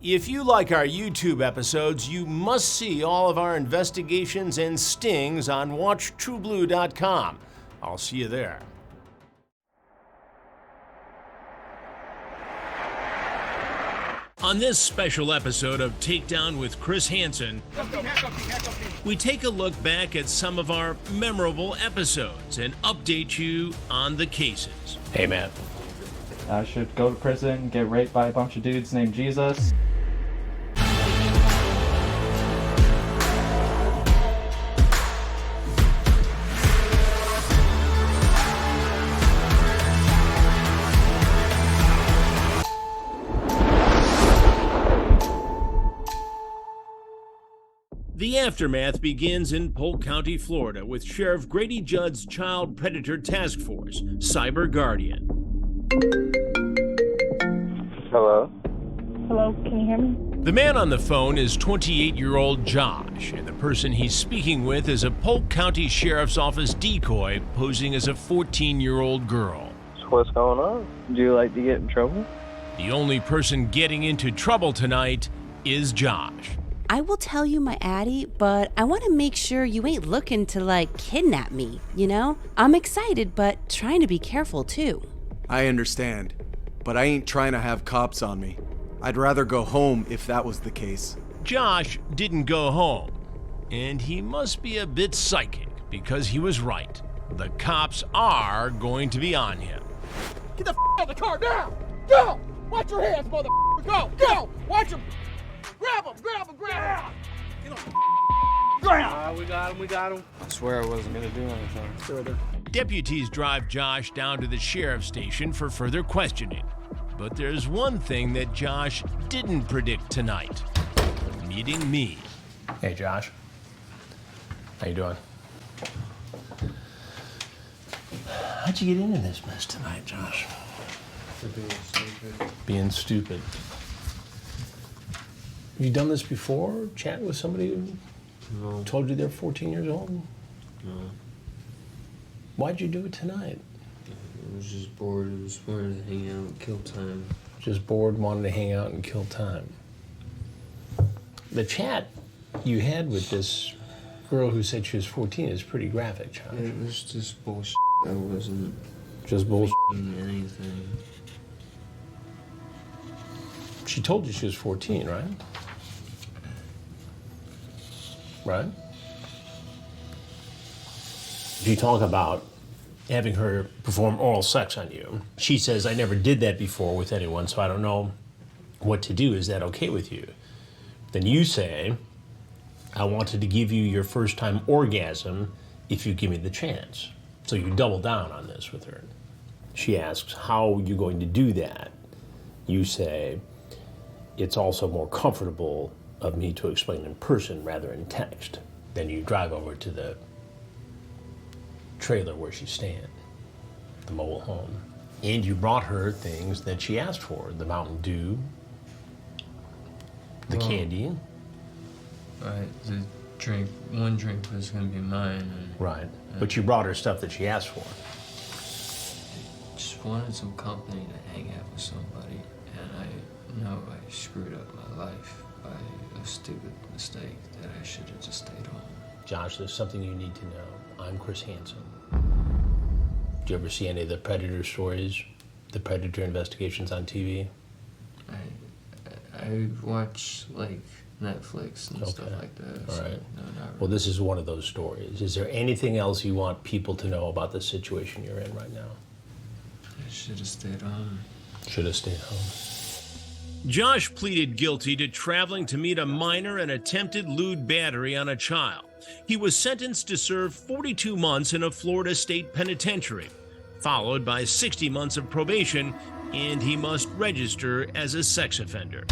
If you like our YouTube episodes, you must see all of our investigations and stings on WatchTruBlu.com. I'll see you there. On this special episode of Takedown with Chris Hansen, we take a look back at some of our memorable episodes and update you on the cases. Hey, man. I should go to prison, get raped by a bunch of dudes named Jesus. The aftermath begins in Polk County, Florida, with Sheriff Grady Judd's Child Predator Task Force, Cyber Guardian. Hello? Hello, can you hear me? The man on the phone is 28-year-old Josh, and the person he's speaking with is a Polk County Sheriff's Office decoy posing as a 14-year-old girl. So what's going on? Do you like to get in trouble? The only person getting into trouble tonight is Josh. I will tell you my Addie, but I want to make sure you ain't looking to, like, kidnap me, you know? I'm excited, but trying to be careful, too. I understand, but I ain't trying to have cops on me. I'd rather go home if that was the case. Josh didn't go home, and he must be a bit psychic because he was right. The cops are going to be on him. Get the out of the car now! Go! Watch your hands, motherfucker! Go! Go! Watch him! Grab him! Grab him! Grab him! Get him! Grab! We got him. I swear I wasn't gonna do anything. Deputies drive Josh down to the sheriff's station for further questioning. But there's one thing that Josh didn't predict tonight. Meeting me. Hey, Josh. How you doing? How'd you get into this mess tonight, Josh? For being stupid. Being stupid. Have you done this before? Chat with somebody who told you they're 14 years old? No. Why'd you do it tonight? I was just bored. I was wanting to hang out and kill time. Just bored, wanted to hang out and kill time. The chat you had with this girl who said she was 14 is pretty graphic, Josh. It was just bullshit. I wasn't just bullshit. Anything. She told you she was 14, right? Right? If you talk about having her perform oral sex on you, she says, I never did that before with anyone, so I don't know what to do. Is that okay with you? Then you say, I wanted to give you your first time orgasm if you give me the chance. So you double down on this with her. She asks, how are you going to do that? You say, it's also more comfortable of me to explain in person rather than text. Then you drive over to the trailer where she's staying, the mobile home. And you brought her things that she asked for, the Mountain Dew, the candy. Right, the drink, one drink was gonna be mine. And, right, but you brought her stuff that she asked for. Just wanted some company to hang out with somebody, and I know I screwed up my life by a stupid mistake that I should have just stayed home. Josh, there's something you need to know. I'm Chris Hansen. Did you ever see any of the Predator stories, the Predator investigations on TV? I watch, like, Netflix and stuff like that. All so right. No, not really. Well, this is one of those stories. Is there anything else you want people to know about the situation you're in right now? I should have stayed home. Should have stayed home. Josh pleaded guilty to traveling to meet a minor and attempted lewd battery on a child. He was sentenced to serve 42 months in a Florida state penitentiary, followed by 60 months of probation, and he must register as a sex offender.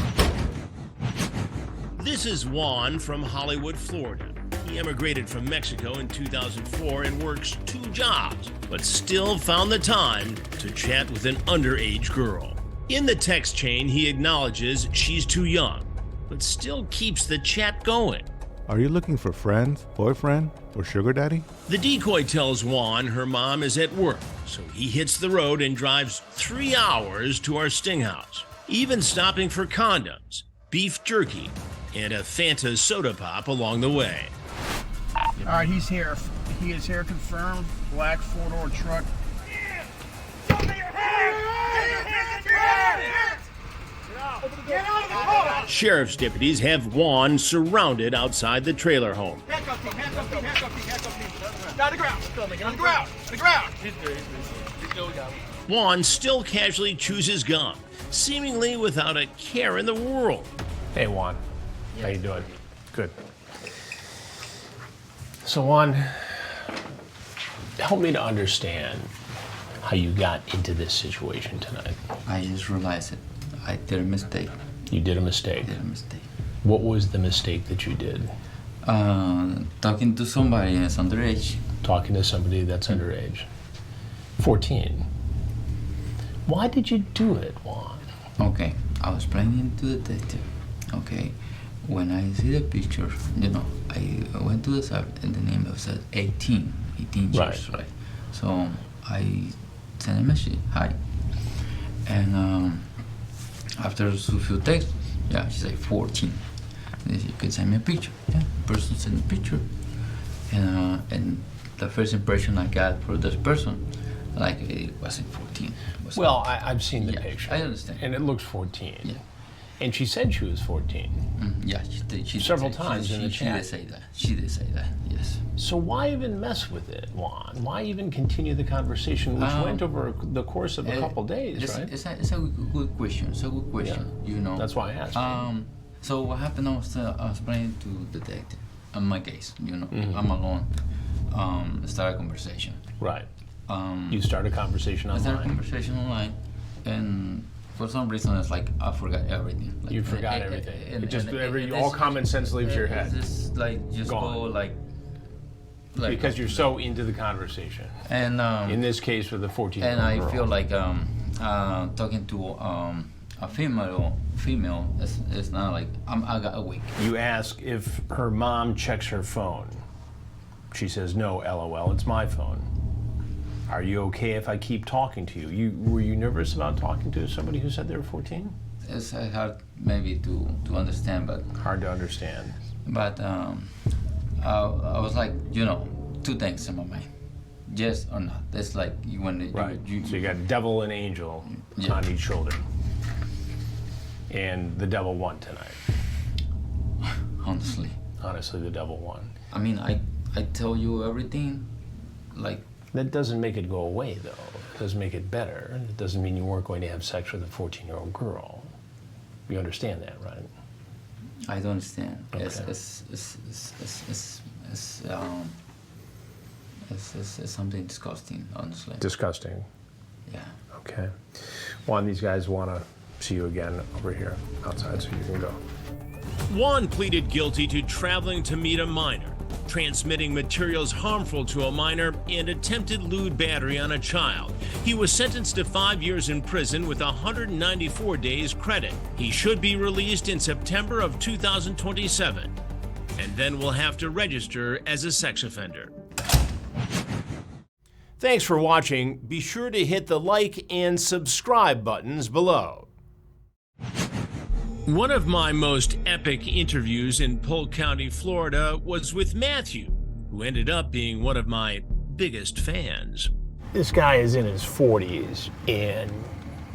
This is Juan from Hollywood, Florida. He immigrated from Mexico in 2004 and works 2 jobs, but still found the time to chat with an underage girl. In the text chain, he acknowledges she's too young, but still keeps the chat going. Are you looking for friends, boyfriend, or sugar daddy? The decoy tells Juan her mom is at work, so he hits the road and drives 3 hours to our sting house, even stopping for condoms. beef jerky, and a Fanta soda pop along the way. All right, he's here. He is here, confirmed. Black four-door truck. Sheriff's deputies have Juan surrounded outside the trailer home. Handcuff team, handcuff team, handcuff team, handcuff team. Down the ground. On the ground. On the ground. He's good. Juan still casually chews his gum, seemingly without a care in the world. Hey, Juan. How you doing? Good. So, Juan, help me to understand how you got into this situation tonight. I just realized it. I did a mistake. You did a mistake? I did a mistake. What was the mistake that you did? Talking to somebody that's underage. Talking to somebody that's underage. 14. Why did you do it, Juan? Okay, I was playing into detective. Okay, when I see the picture, I went to the side and the name said 18 years, right? So I sent a message, hi. And after a few texts, she said 14. You could send me a picture. Yeah, the person sent a picture. And the first impression I got for this person, like it wasn't 14. Well, I've seen the picture. I understand. And it looks 14. Yeah. And she said she was 14. Yeah, she did. Several times in the chat. She did say that, yes. So why even mess with it, Juan? Why even continue the conversation, which went over the course of a couple days, right? It's a good question. It's a good question, That's why I asked. So what happened, I was playing to detective on my case, I'm alone. Start a conversation. Right. You start a conversation online. I started a conversation online, and for some reason it's like I forgot everything. Like, you forgot everything. All common sense leaves your head. Just gone. Because you're so into the conversation. And in this with a 14-year-old girl. And I feel like talking to a female is not like I got a week. You ask if her mom checks her phone. She says, no, LOL, it's my phone. Are you okay if I keep talking to you? Were you nervous about talking to somebody who said they were 14? It's hard maybe to understand, but... Hard to understand. But I was like, two things in my mind. Yes or not. It's like when so you got devil and angel on each shoulder. And the devil won tonight. Honestly, the devil won. I mean, I tell you everything, like... That doesn't make it go away, though. It doesn't make it better. It doesn't mean you weren't going to have sex with a 14-year-old girl. You understand that, right? I don't understand. Okay. It's something disgusting, honestly. Disgusting? Yeah. Okay. Juan, these guys want to see you again over here outside, so you can go. Juan pleaded guilty to traveling to meet a minor, transmitting materials harmful to a minor, and attempted lewd battery on a child. He was sentenced to 5 years in prison with 194 days credit. He should be released in September of 2027, and then will have to register as a sex offender. Thanks for watching. Be sure to hit the like and subscribe buttons below. One of my most epic interviews in Polk County, Florida was with Matthew, who ended up being one of my biggest fans. This guy is in his 40s, and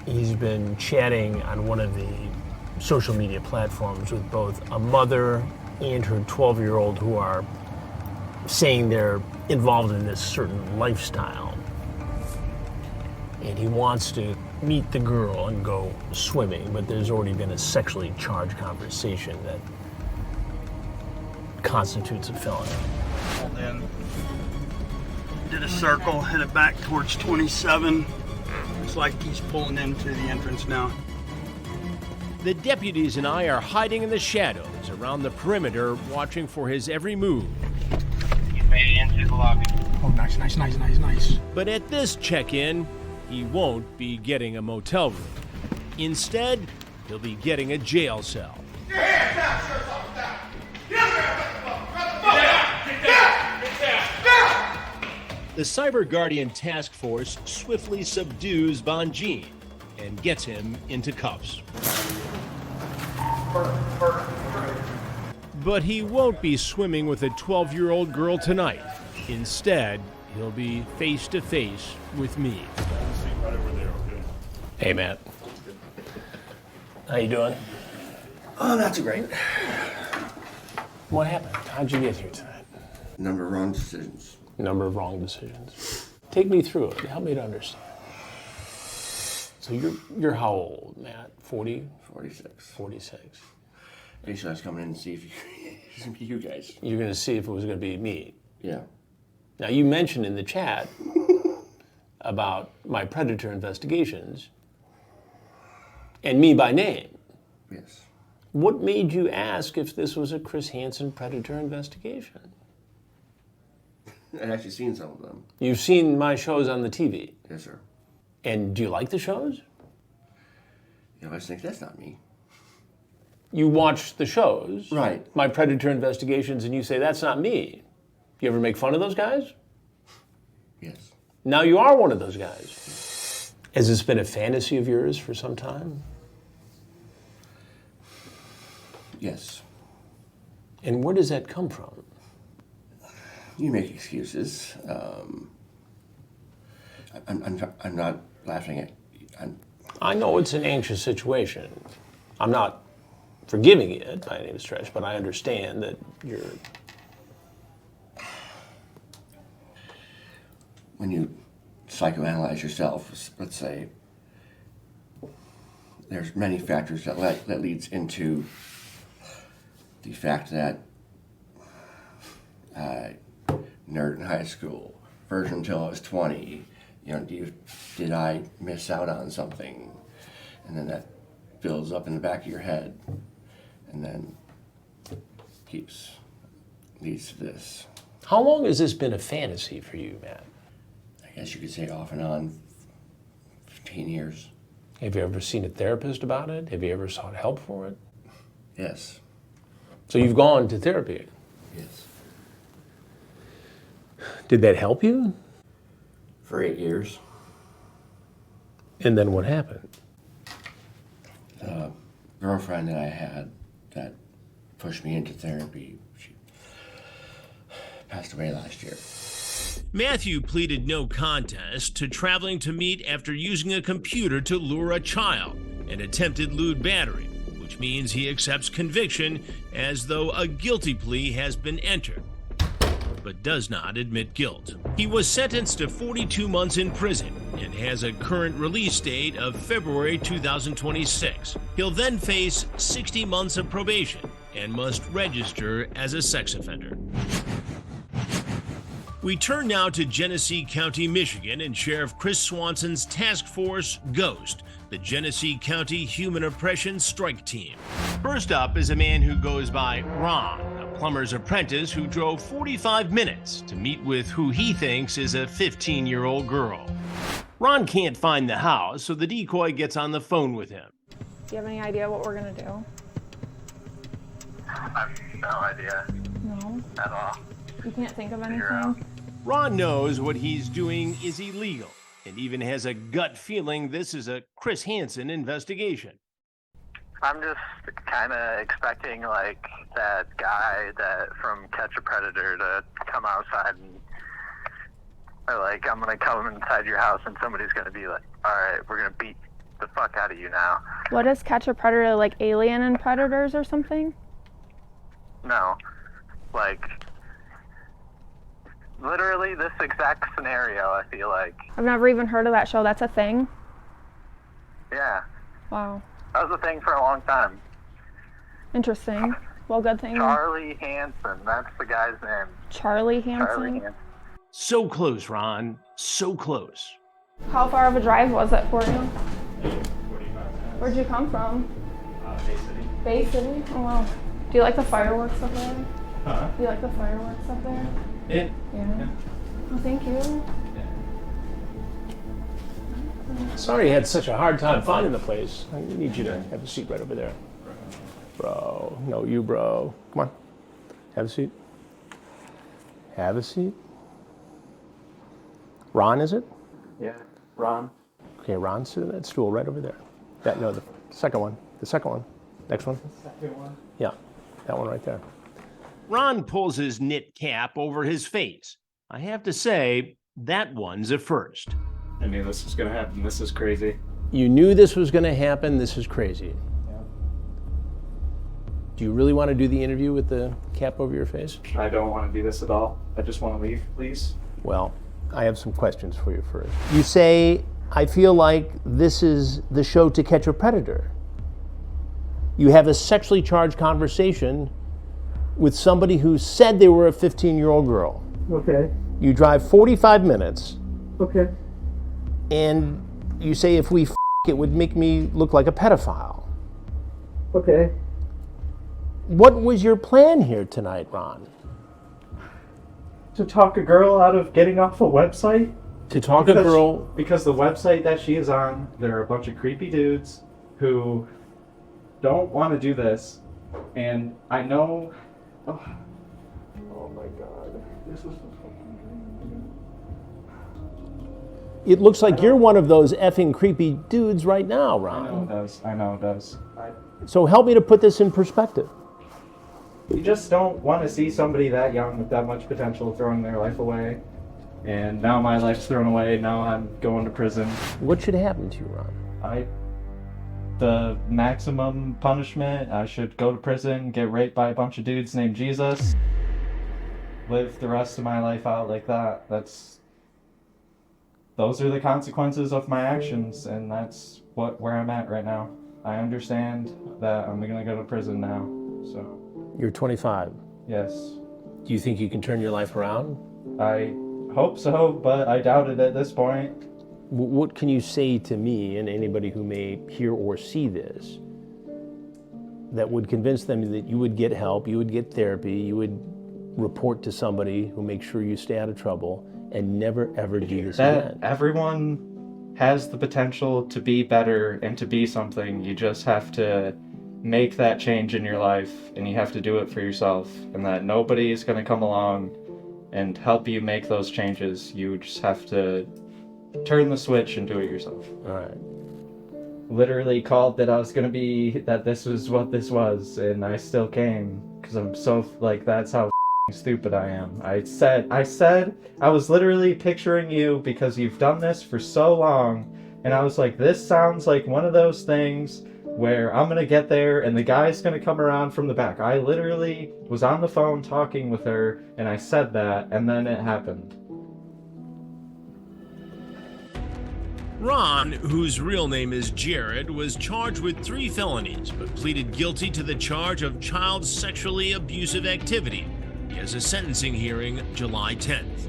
he's been chatting on one of the social media platforms with both a mother and her 12-year-old who are saying they're involved in this certain lifestyle. And he wants to meet the girl and go swimming, but there's already been a sexually charged conversation that constitutes a felony. Pulled in, did a circle, headed back towards 27. Looks like he's pulling into the entrance now. The deputies and I are hiding in the shadows around the perimeter, watching for his every move. He made it into the lobby. Oh, nice. But at this check-in, he won't be getting a motel room. Instead, he'll be getting a jail cell. Get your hands down, shirts off, down. Get up there, get down. The Cyber Guardian Task Force swiftly subdues Bonjean and gets him into cuffs. But he won't be swimming with a 12-year-old girl tonight. Instead, he'll be face to face with me. Hey, Matt. How you doing? Oh, not too great. What happened? How'd you get here tonight? Number of wrong decisions. Number of wrong decisions. Take me through it. Help me to understand. So you're how old, Matt? 40? 46. 46. Basically, I was coming in to see if you guys. You're going to see if it was going to be me. Yeah. Now, you mentioned in the chat about my predator investigations and me by name. Yes. What made you ask if this was a Chris Hansen predator investigation? I've actually seen some of them. You've seen my shows on the TV? Yes, sir. And do you like the shows? You know, I think that's not me. You watch the shows, right? My predator investigations, and you say that's not me. You ever make fun of those guys? Yes. Now you are one of those guys. Has this been a fantasy of yours for some time? Yes. And where does that come from? You make excuses. I'm not laughing at. I know it's an anxious situation. I'm not forgiving it by any stretch, but I understand that you're. When you psychoanalyze yourself, let's say, there's many factors that leads into the fact that nerd in high school, virgin until I was 20. You know, did I miss out on something? And then that builds up in the back of your head, and then leads to this. How long has this been a fantasy for you, Matt? I guess you could say off and on 15 years. Have you ever seen a therapist about it? Have you ever sought help for it? Yes. So you've gone to therapy? Yes. Did that help you? For 8 years. And then what happened? The girlfriend that I had that pushed me into therapy, she passed away last year. Matthew pleaded no contest to traveling to meet after using a computer to lure a child and attempted lewd battery, which means he accepts conviction as though a guilty plea has been entered, but does not admit guilt. He was sentenced to 42 months in prison and has a current release date of February 2026. He'll then face 60 months of probation and must register as a sex offender. We turn now to Genesee County, Michigan, and Sheriff Chris Swanson's Task Force Ghost, the Genesee County Human Oppression Strike Team. First up is a man who goes by Ron, a plumber's apprentice who drove 45 minutes to meet with who he thinks is a 15-year-old girl. Ron can't find the house, so the decoy gets on the phone with him. Do you have any idea what we're gonna do? I have no idea. No? At all. You can't think of anything? Ron knows what he's doing is illegal and even has a gut feeling this is a Chris Hansen investigation. I'm just kind of expecting like that guy from Catch a Predator to come outside and or like I'm gonna come inside your house and somebody's gonna be like, all right, we're gonna beat the fuck out of you now. What is Catch a Predator, like Alien and Predators or something? No, like literally this exact scenario, I feel like. I've never even heard of that show. That's a thing? Yeah. Wow. That was a thing for a long time. Interesting. Well, good thing. Charlie Hansen, that's the guy's name. Charlie Hansen? Charlie Hansen. So close, Ron. So close. How far of a drive was it for you? 45 minutes. Where'd you come from? Bay City. Bay City? Oh, wow. Do you like the fireworks up there? Huh? Do you like the fireworks up there? Yeah. Yeah. Oh, thank you. Sorry you had such a hard time finding the place. I need you to have a seat right over there. Bro. No, you, bro. Come on. Have a seat. Have a seat. Ron, is it? Yeah, Ron. Okay, Ron, sit in that stool right over there. No, the second one. The second one. Next one? Second one. Yeah, that one right there. Ron pulls his knit cap over his face. I have to say, that one's a first. I knew this was gonna happen. This is crazy. You knew this was going to happen. This is crazy. Yeah. Do you really want to do the interview with the cap over your face? I don't want to do this at all. I just want to leave, please. Well, I have some questions for you first. You say, I feel like this is the show to catch a predator. You have a sexually charged conversation with somebody who said they were a 15-year-old girl. Okay. You drive 45 minutes, Okay. and you say if we it would make me look like a pedophile. Okay. What was your plan here tonight, Ron? To talk a girl out of getting off a website? To talk a girl... Because the website that she is on, there are a bunch of creepy dudes who don't want to do this. And I know... Oh my god. This is... It looks like you're one of those effing creepy dudes right now, Ron. I know it does. I know it does. So help me to put this in perspective. You just don't want to see somebody that young with that much potential throwing their life away. And now my life's thrown away. Now I'm going to prison. What should happen to you, Ron? The maximum punishment, I should go to prison, get raped by a bunch of dudes named Jesus, live the rest of my life out like that. Those are the consequences of my actions, and that's where I'm at right now. I understand that I'm gonna go to prison now, so. You're 25. Yes. Do you think you can turn your life around? I hope so, but I doubt it at this point. What can you say to me and anybody who may hear or see this that would convince them that you would get help, you would get therapy, you would report to somebody who makes sure you stay out of trouble and never ever do this again? Everyone has the potential to be better and to be something. You just have to make that change in your life, and you have to do it for yourself, and that nobody is going to come along and help you make those changes. You just have to turn the switch and do it yourself. All right. Literally called that that this was what this was, and I still came because I'm so, that's how stupid I am. I said I was literally picturing you because you've done this for so long, and I was like, this sounds like one of those things where I'm gonna get there and the guy's gonna come around from the back. I literally was on the phone talking with her, and I said that, and then it happened. Ron, whose real name is Jared, was charged with 3 felonies, but pleaded guilty to the charge of child sexually abusive activity. He has a sentencing hearing July 10th.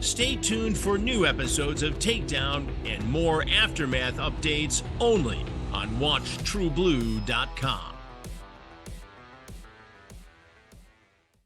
Stay tuned for new episodes of Takedown and more Aftermath updates only on WatchTruBlu.com.